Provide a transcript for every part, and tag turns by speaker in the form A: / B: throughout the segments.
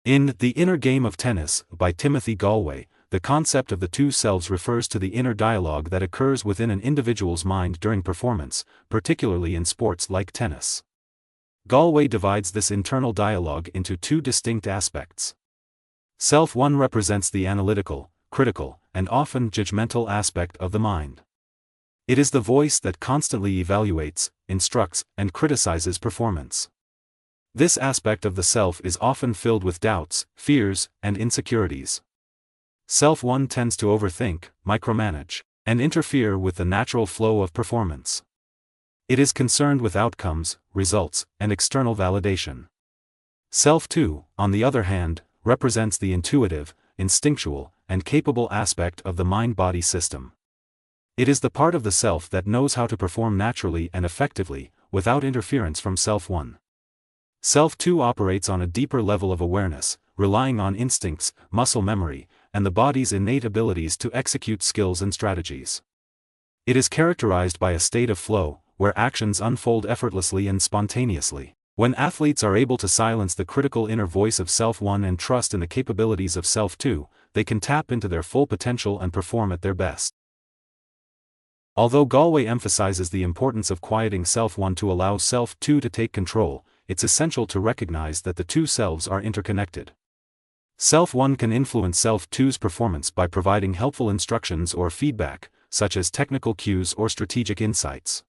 A: In The Inner Game of Tennis, by Timothy Gallwey, the concept of the two selves refers to the inner dialogue that occurs within an individual's mind during performance, particularly in sports like tennis. Gallwey divides this internal dialogue into two distinct aspects. Self 1 represents the analytical, critical, and often judgmental aspect of the mind. It is the voice that constantly evaluates, instructs, and criticizes performance. This aspect of the self is often filled with doubts, fears, and insecurities. Self 1 tends to overthink, micromanage, and interfere with the natural flow of performance. It is concerned with outcomes, results, and external validation. Self 2, on the other hand, represents the intuitive, instinctual, and capable aspect of the mind-body system. It is the part of the self that knows how to perform naturally and effectively, without interference from Self 1. Self 2 operates on a deeper level of awareness, relying on instincts, muscle memory, and the body's innate abilities to execute skills and strategies. It is characterized by a state of flow, where actions unfold effortlessly and spontaneously. When athletes are able to silence the critical inner voice of Self 1 and trust in the capabilities of Self 2, they can tap into their full potential and perform at their best. Although Gallwey emphasizes the importance of quieting Self 1 to allow Self 2 to take control, it's essential to recognize that the two selves are interconnected. Self 1 can influence Self 2's performance by providing helpful instructions or feedback, such as technical cues or strategic insights.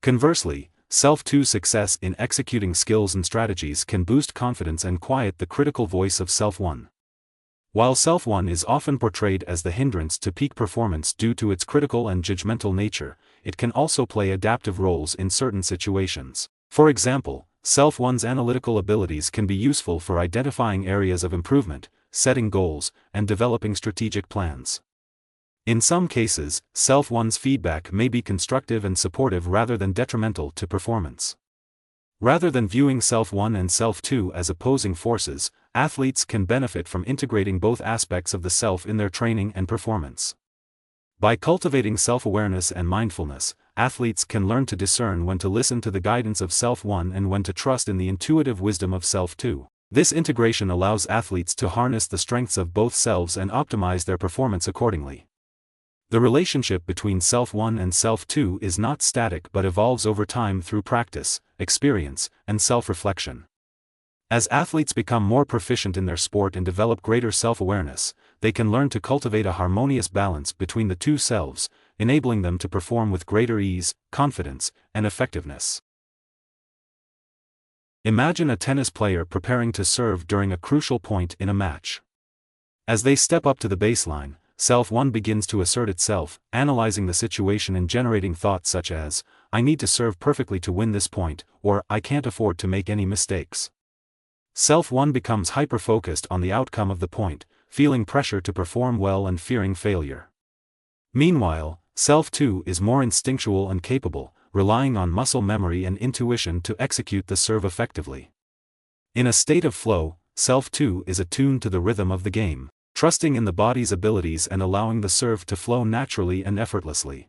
A: Conversely, Self 2's success in executing skills and strategies can boost confidence and quiet the critical voice of Self 1. While Self 1 is often portrayed as the hindrance to peak performance due to its critical and judgmental nature, it can also play adaptive roles in certain situations. For example, Self 1's analytical abilities can be useful for identifying areas of improvement, setting goals, and developing strategic plans. In some cases, Self 1's feedback may be constructive and supportive rather than detrimental to performance. Rather than viewing Self 1 and Self 2 as opposing forces, athletes can benefit from integrating both aspects of the self in their training and performance. By cultivating self-awareness and mindfulness, athletes can learn to discern when to listen to the guidance of Self 1 and when to trust in the intuitive wisdom of Self 2. This integration allows athletes to harness the strengths of both selves and optimize their performance accordingly. The relationship between Self 1 and Self 2 is not static but evolves over time through practice, experience, and self-reflection. As athletes become more proficient in their sport and develop greater self-awareness, they can learn to cultivate a harmonious balance between the two selves, enabling them to perform with greater ease, confidence, and effectiveness. Imagine a tennis player preparing to serve during a crucial point in a match. As they step up to the baseline, Self 1 begins to assert itself, analyzing the situation and generating thoughts such as, "I need to serve perfectly to win this point," or "I can't afford to make any mistakes." Self 1 becomes hyper-focused on the outcome of the point, feeling pressure to perform well and fearing failure. Meanwhile, Self 2 is more instinctual and capable, relying on muscle memory and intuition to execute the serve effectively. In a state of flow, Self 2 is attuned to the rhythm of the game, trusting in the body's abilities and allowing the serve to flow naturally and effortlessly.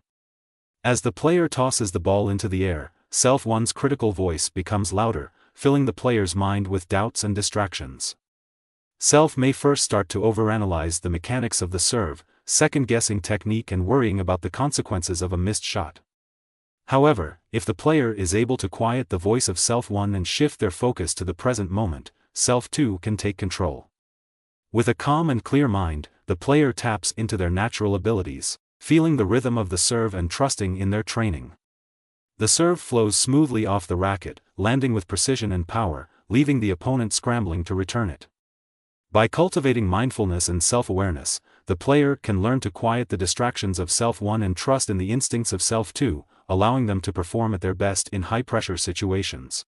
A: As the player tosses the ball into the air, Self 1's critical voice becomes louder, filling the player's mind with doubts and distractions. Self may first start to overanalyze the mechanics of the serve, second-guessing technique and worrying about the consequences of a missed shot. However, if the player is able to quiet the voice of Self 1 and shift their focus to the present moment, Self 2 can take control. With a calm and clear mind, the player taps into their natural abilities, feeling the rhythm of the serve and trusting in their training. The serve flows smoothly off the racket, landing with precision and power, leaving the opponent scrambling to return it. By cultivating mindfulness and self-awareness, the player can learn to quiet the distractions of Self 1 and trust in the instincts of Self 2, allowing them to perform at their best in high-pressure situations.